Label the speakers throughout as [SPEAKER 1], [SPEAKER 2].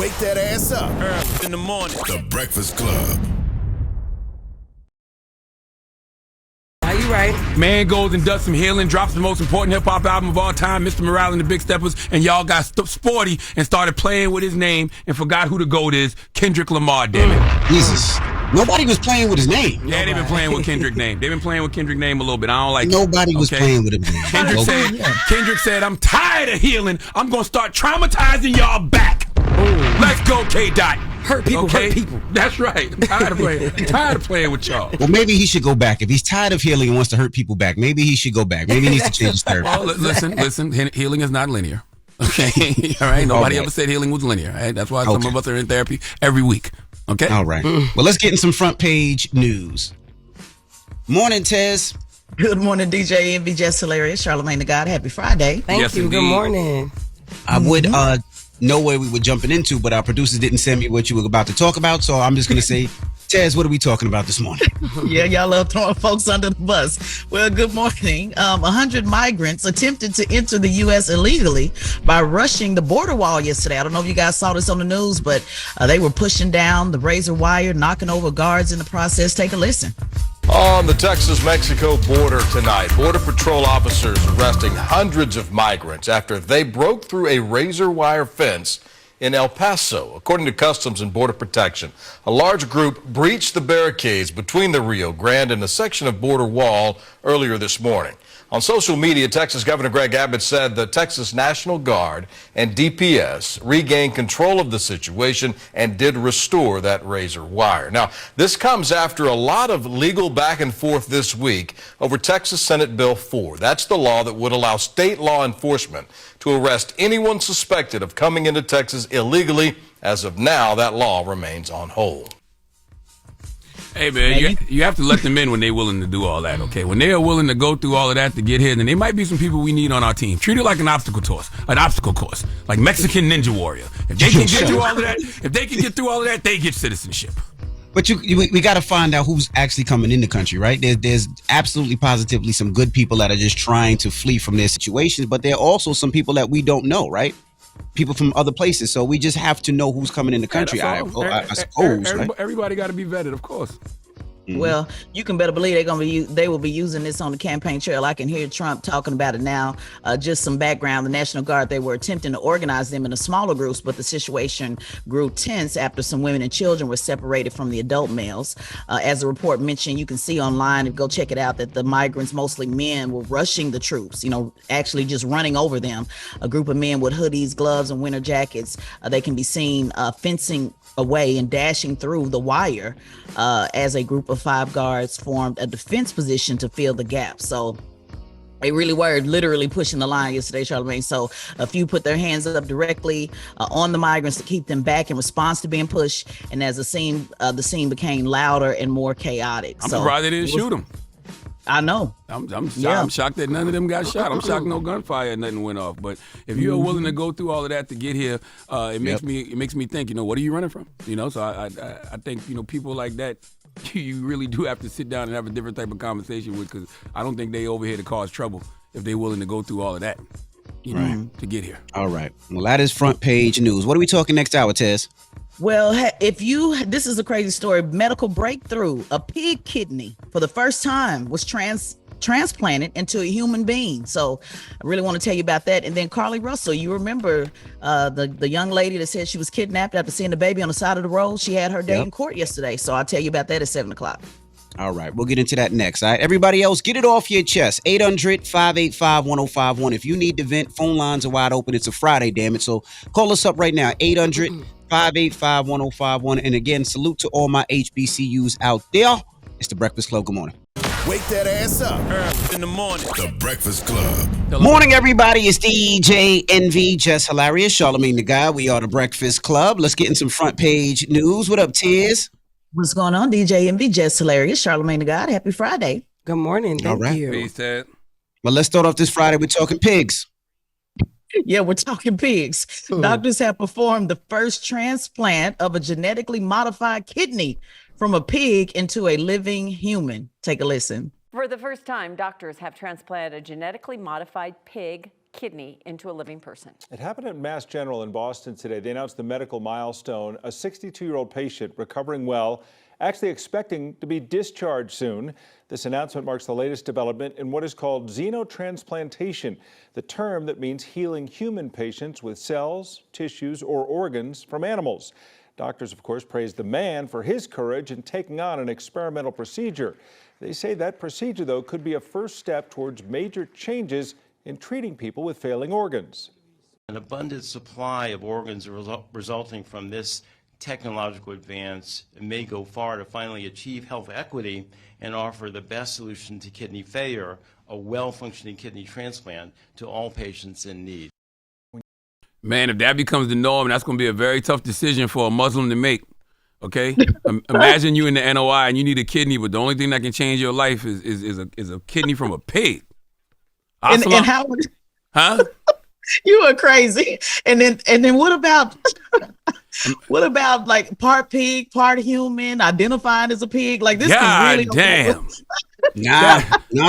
[SPEAKER 1] Wake that ass up.
[SPEAKER 2] Early in the morning.
[SPEAKER 1] The Breakfast Club.
[SPEAKER 3] Are you right?
[SPEAKER 4] Man goes and does some healing, drops the most important hip-hop album of all time, Mr. Morale and the Big Steppers, and y'all got sporty and started playing with his name and forgot who the GOAT is, Kendrick Lamar, damn it.
[SPEAKER 5] Jesus. Nobody was playing with his name.
[SPEAKER 4] Yeah, they've been playing with Kendrick's name. They've been playing with Kendrick's name a little bit. I don't like
[SPEAKER 5] Nobody
[SPEAKER 4] it.
[SPEAKER 5] was playing with him.
[SPEAKER 4] Kendrick said, I'm tired of healing. I'm going to start traumatizing y'all back. Ooh. Let's go, K-Dot.
[SPEAKER 3] Hurt people,
[SPEAKER 4] okay?
[SPEAKER 3] hurt people.
[SPEAKER 4] That's right. I'm tired of playing with y'all.
[SPEAKER 5] Well, maybe he should go back. If he's tired of healing and wants to hurt people back, maybe he should go back. Maybe he needs to change his therapy.
[SPEAKER 4] Well, listen. Healing is not linear. Okay? All right? Nobody ever said healing was linear. Right? That's why some of us are in therapy every week. Okay?
[SPEAKER 5] All right. Well, let's get in some front page news. Morning, Tez.
[SPEAKER 6] Good morning, DJ Envy, Jess Hilarious, Charlamagne the God. Happy Friday.
[SPEAKER 3] Thank you.
[SPEAKER 4] Indeed.
[SPEAKER 3] Good morning.
[SPEAKER 5] I would know where we were jumping into, but our producers didn't send me what you were about to talk about, so I'm just going to say, Tez, what are we talking about this morning?
[SPEAKER 6] Yeah, y'all love throwing folks under the bus. Well, good morning. 100 migrants attempted to enter the U.S. illegally by rushing the border wall yesterday. I don't know if you guys saw this on the news, but they were pushing down the razor wire, knocking over guards in the process. Take a listen.
[SPEAKER 7] On the Texas-Mexico border tonight, Border Patrol officers arresting hundreds of migrants after they broke through a razor wire fence in El Paso. According to Customs and Border Protection, a large group breached the barricades between the Rio Grande and a section of border wall earlier this morning. On social media, Texas Governor Greg Abbott said the Texas National Guard and DPS regained control of the situation and did restore that razor wire. Now, this comes after a lot of legal back and forth this week over Texas Senate Bill 4. That's the law that would allow state law enforcement to arrest anyone suspected of coming into Texas illegally. As of now, that law remains on hold.
[SPEAKER 4] Hey, man, you have to let them in when they're willing to do all that, okay? When they are willing to go through all of that to get here, then there might be some people we need on our team. Treat it like an obstacle course, like Mexican Ninja Warrior. If they can get through all of that, they get citizenship.
[SPEAKER 5] But we got to find out who's actually coming in the country, right? There's absolutely positively some good people that are just trying to flee from their situations, but there are also some people that we don't know, right? People from other places, so we just have to know who's coming in the country. I suppose.
[SPEAKER 4] Everybody got to be vetted, of course.
[SPEAKER 6] Mm-hmm. Well, you can better believe they will be using this on the campaign trail. I can hear Trump talking about it now. Just some background: the National Guard, they were attempting to organize them into smaller groups, but the situation grew tense after some women and children were separated from the adult males. As the report mentioned, you can see online and go check it out that the migrants, mostly men, were rushing the troops. Actually just running over them. A group of men with hoodies, gloves, and winter jackets. They can be seen fencing away and dashing through the wire as a group of 5 guards formed a defense position to fill the gap. So they really were literally pushing the line yesterday, Charlamagne. So a few put their hands up directly on the migrants to keep them back in response to being pushed. And as the scene became louder and more chaotic.
[SPEAKER 4] I'm surprised they didn't shoot them.
[SPEAKER 6] I know.
[SPEAKER 4] I'm shocked that none of them got shot. I'm shocked no gunfire and nothing went off. But if you're willing to go through all of that to get here, it makes me think. What are you running from? So I think people like that, you really do have to sit down and have a different type of conversation with, because I don't think they over here to cause trouble if they're willing to go through all of that, to get here.
[SPEAKER 5] All right. Well, that is front page news. What are we talking next hour, Tez?
[SPEAKER 6] Well, this is a crazy story. Medical breakthrough. A pig kidney for the first time was transplanted into a human being. So I really want to tell you about that. And then Carlee Russell, you remember the young lady that said she was kidnapped after seeing the baby on the side of the road? She had her day in court yesterday. So I'll tell you about that at 7:00.
[SPEAKER 5] All right, we'll get into that next. All right, everybody else, get it off your chest. 800-585-1051. If you need to vent, phone lines are wide open. It's a Friday, damn it. So call us up right now, 800-585-1051. And again, salute to all my HBCUs out there. It's the Breakfast Club. Good morning.
[SPEAKER 1] Wake that ass up.
[SPEAKER 2] Early in the morning.
[SPEAKER 1] The Breakfast Club.
[SPEAKER 5] Morning, everybody. It's DJ Envy, Jess Hilarious, Charlamagne the God. We are the Breakfast Club. Let's get in some front page news. What up, Tiz?
[SPEAKER 6] What's going on, DJ Envy, Jess Hilarious, Charlamagne the God. Happy Friday.
[SPEAKER 3] Good morning. Thank you.
[SPEAKER 4] Peace, Ted.
[SPEAKER 5] Well, let's start off this Friday. We're talking pigs.
[SPEAKER 6] Yeah, we're talking pigs. Doctors have performed the first transplant of a genetically modified kidney from a pig into a living human. Take a listen.
[SPEAKER 8] For the first time, doctors have transplanted a genetically modified pig kidney into a living person.
[SPEAKER 9] It happened at Mass General in Boston today. They announced the medical milestone, a 62-year-old patient recovering well, actually expecting to be discharged soon. This announcement marks the latest development in what is called xenotransplantation, the term that means healing human patients with cells, tissues, or organs from animals. Doctors, of course, praised the man for his courage in taking on an experimental procedure. They say that procedure, though, could be a first step towards major changes in treating people with failing organs.
[SPEAKER 10] An abundant supply of organs resulting from this technological advance may go far to finally achieve health equity and offer the best solution to kidney failure, a well-functioning kidney transplant to all patients in need.
[SPEAKER 4] Man, if that becomes the norm, that's going to be a very tough decision for a Muslim to make. Okay, imagine you in the NOI and you need a kidney, but the only thing that can change your life is a kidney from a pig.
[SPEAKER 6] And how?
[SPEAKER 4] Huh?
[SPEAKER 6] You are crazy. And then what about like part pig, part human, identifying as a pig? Like this can really
[SPEAKER 4] damn.
[SPEAKER 5] Nah,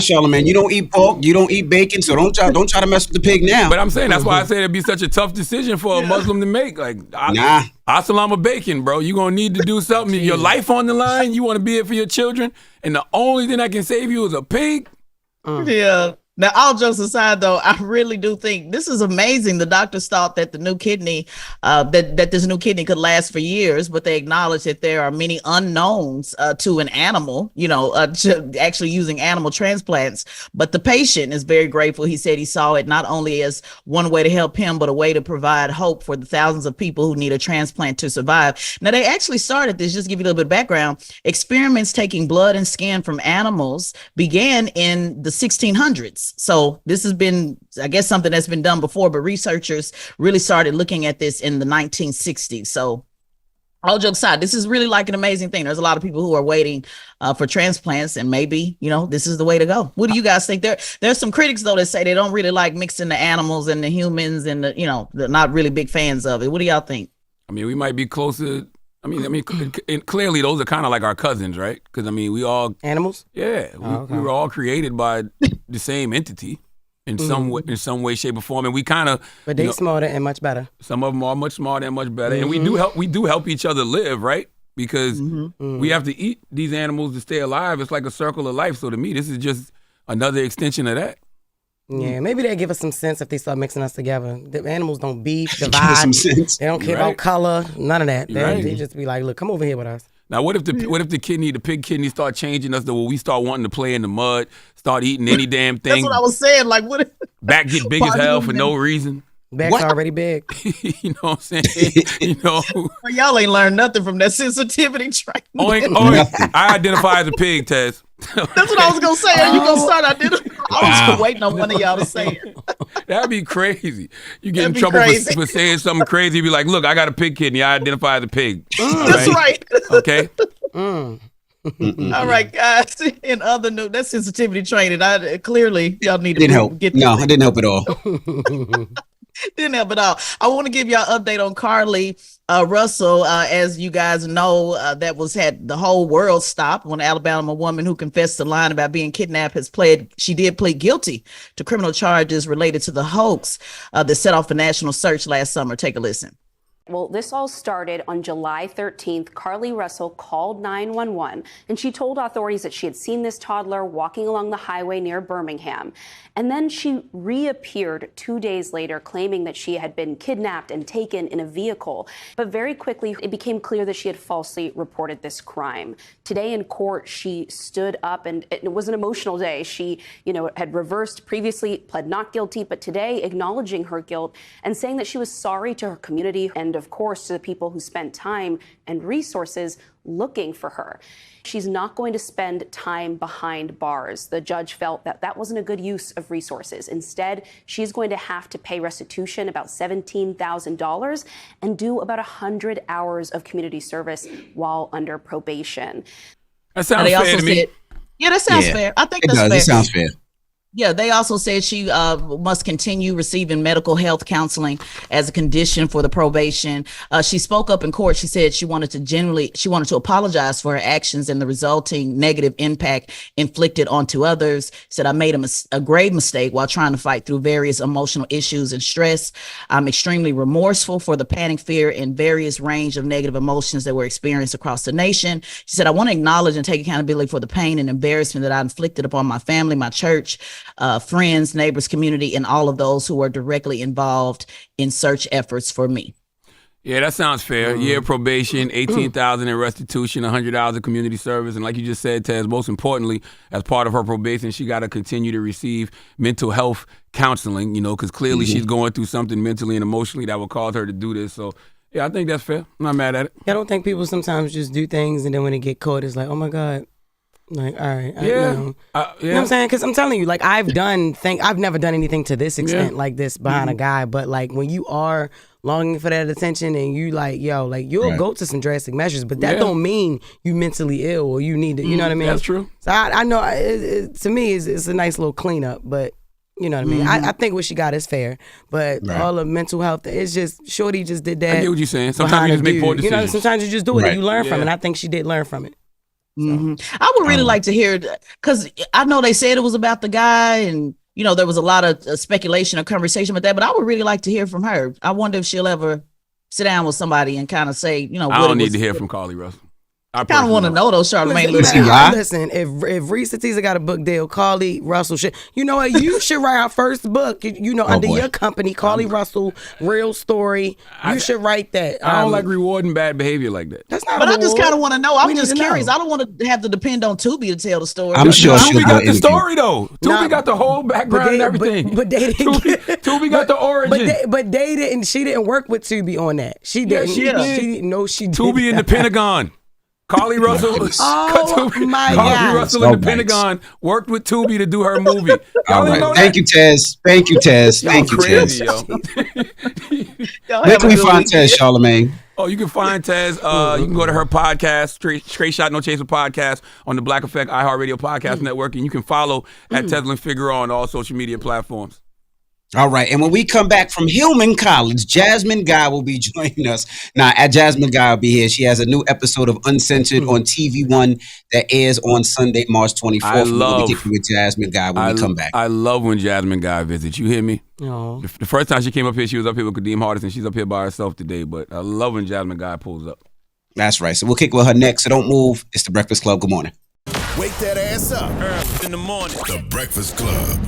[SPEAKER 5] Charlamagne, you don't eat pork, you don't eat bacon, so don't try to mess with the pig now.
[SPEAKER 4] But I'm saying that's why I say it'd be such a tough decision for a Muslim to make. Like, Assalamu bacon, bro. You gonna need to do something. Your life on the line. You want to be it for your children, and the only thing that can save you is a pig.
[SPEAKER 6] Yeah. Now, all jokes aside, though, I really do think this is amazing. The doctors thought that the new kidney, that this new kidney could last for years, but they acknowledge that there are many unknowns to an animal, to actually using animal transplants. But the patient is very grateful. He said he saw it not only as one way to help him, but a way to provide hope for the thousands of people who need a transplant to survive. Now, they actually started this, just to give you a little bit of background, experiments taking blood and skin from animals began in the 1600s. So this has been, I guess, something that's been done before, but researchers really started looking at this in the 1960s. So all jokes aside, this is really like an amazing thing. There's a lot of people who are waiting for transplants, and maybe, this is the way to go. What do you guys think? There's some critics, though, that say they don't really like mixing the animals and the humans, and they're not really big fans of it. What do y'all think?
[SPEAKER 4] I mean, we might be closer. And clearly those are kind of like our cousins, right? Because, we all...
[SPEAKER 3] Animals?
[SPEAKER 4] Yeah. We were all created by the same entity in some way, shape, or form. And we kind of...
[SPEAKER 3] But they smarter and much better.
[SPEAKER 4] Some of them are much smarter and much better. And we do help each other live, right? Because we have to eat these animals to stay alive. It's like a circle of life. So to me, this is just another extension of that.
[SPEAKER 3] Yeah, maybe they give us some sense if they start mixing us together. The animals don't beef, divide. They don't care about color, none of that. They just be like, look, come over here with us.
[SPEAKER 4] Now, what if the pig kidney start changing us to where we start wanting to play in the mud, start eating any damn thing?
[SPEAKER 6] That's what I was saying. Like, what if
[SPEAKER 4] back get big as hell for no reason?
[SPEAKER 3] Back's already big.
[SPEAKER 4] You know what I'm saying?
[SPEAKER 6] Well, y'all ain't learned nothing from that sensitivity training.
[SPEAKER 4] I identify as a pig, Tess.
[SPEAKER 6] That's what I was going to say. Are you going to start identifying? I was waiting on one of y'all to say it.
[SPEAKER 4] That'd be crazy. You get in trouble for saying something crazy. Be like, look, I got a pig kidney. I identify as a pig.
[SPEAKER 6] That's right.
[SPEAKER 4] Okay.
[SPEAKER 6] All right, guys. In other news, that's sensitivity training. Clearly, y'all need to
[SPEAKER 5] get help. No, it didn't help at all.
[SPEAKER 6] Didn't help at all. I want to give y'all an update on Carlee Russell. As you guys know, that had the whole world stopped when an Alabama woman who confessed to lying about being kidnapped she did plead guilty to criminal charges related to the hoax that set off a national search last summer. Take a listen.
[SPEAKER 11] Well, this all started on July 13th. Carlee Russell called 911, and she told authorities that she had seen this toddler walking along the highway near Birmingham. And then she reappeared 2 days later, claiming that she had been kidnapped and taken in a vehicle. But very quickly, it became clear that she had falsely reported this crime. Today in court, she stood up, and it was an emotional day. She, had reversed previously, pled not guilty, but today acknowledging her guilt and saying that she was sorry to her community and, of course, to the people who spent time and resources looking for her. She's not going to spend time behind bars. The judge felt that wasn't a good use of resources. Instead, she's going to have to pay restitution, about $17,000, and do about 100 hours of community service while under probation.
[SPEAKER 4] That sounds fair to me.
[SPEAKER 6] Yeah, that sounds fair. I think
[SPEAKER 5] it
[SPEAKER 6] that's
[SPEAKER 5] does.
[SPEAKER 6] fair.
[SPEAKER 5] It sounds fair.
[SPEAKER 6] Yeah, they also said she must continue receiving medical health counseling as a condition for the probation. She spoke up in court. She said she wanted to apologize for her actions and the resulting negative impact inflicted onto others. Said, I made a grave mistake while trying to fight through various emotional issues and stress. I'm extremely remorseful for the panic, fear, and various range of negative emotions that were experienced across the nation. She said, I want to acknowledge and take accountability for the pain and embarrassment that I inflicted upon my family, my church, friends, neighbors, community, and all of those who are directly involved in search efforts for me.
[SPEAKER 4] Yeah, that sounds fair. Year of probation, $18,000 in restitution, $100 of community service, and like you just said, Taz, most importantly, as part of her probation, she got to continue to receive mental health counseling. Because clearly she's going through something mentally and emotionally that will cause her to do this. So, yeah, I think that's fair. I'm not mad at it.
[SPEAKER 3] I don't think people sometimes just do things and then when they get caught, it's like, oh my God. Like, all right.
[SPEAKER 4] Yeah.
[SPEAKER 3] You know what I'm saying? Because I'm telling you, like, I've never done anything to this extent like this behind a guy. But, like, when you are longing for that attention and you, like, you'll go to some drastic measures. But that don't mean you mentally ill or you need to, you know what I mean?
[SPEAKER 4] That's true.
[SPEAKER 3] So I know, to me, it's a nice little cleanup. But, you know what I mean? I think what she got is fair. But all the mental health, it's just, Shorty just did that.
[SPEAKER 4] I get what you're saying. Sometimes you just make poor decisions.
[SPEAKER 3] Sometimes you just do it and you learn from it. And I think she did learn from it.
[SPEAKER 6] So. I would really like to hear, because I know they said it was about the guy and, there was a lot of speculation or conversation about that, but I would really like to hear from her. I wonder if she'll ever sit down with somebody and kind of say,
[SPEAKER 4] I don't need to hear from Carlee Russell.
[SPEAKER 6] I kind of want to know though, Charlamagne.
[SPEAKER 3] Listen, if Reese Teaser got a book deal, Carlee Russell should. You know what? You should write our first book. Under your company, Carlee Russell, Real Story. You should write that.
[SPEAKER 4] I don't like rewarding bad behavior like that.
[SPEAKER 3] That's not.
[SPEAKER 6] But I just kind of want to know. I'm just curious. I don't want to have to depend on Tubi to tell the story.
[SPEAKER 5] I'm sure
[SPEAKER 4] Tubi got the story though. Tubi got the whole background and everything.
[SPEAKER 3] But they didn't.
[SPEAKER 4] Tubi got the origin.
[SPEAKER 3] But they didn't. She didn't work with Tubi on that. She didn't.
[SPEAKER 4] She did.
[SPEAKER 3] She didn't. No, she didn't.
[SPEAKER 4] Tubi in the Pentagon. Carlee Russell,
[SPEAKER 3] my
[SPEAKER 4] Carlee
[SPEAKER 3] God.
[SPEAKER 4] Russell in the Pentagon worked with Tubi to do her movie.
[SPEAKER 5] All right. Thank you, Taz. Thank you, Taz. Where can we find Taz, Charlamagne?
[SPEAKER 4] Oh, you can find Taz. You can go to her podcast, Straight Shot No Chaser podcast on the Black Effect iHeartRadio podcast network, and you can follow at Tezlyn Figueroa on all social media platforms.
[SPEAKER 5] All right. And when we come back from Hillman College, Jasmine Guy will be joining us. Now, Jasmine Guy will be here. She has a new episode of Uncensored on TV One that airs on Sunday, March 24th. We'll be kicking with Jasmine Guy when we come back.
[SPEAKER 4] I love when Jasmine Guy visits. You hear me?
[SPEAKER 3] Oh.
[SPEAKER 4] The first time she came up here, she was up here with Kadeem Hardison. She's up here by herself today. But I love when Jasmine Guy pulls up.
[SPEAKER 5] That's right. So we'll kick with her next. So don't move. It's The Breakfast Club. Good morning.
[SPEAKER 1] Wake that ass up.
[SPEAKER 2] Early in the morning.
[SPEAKER 1] The Breakfast Club.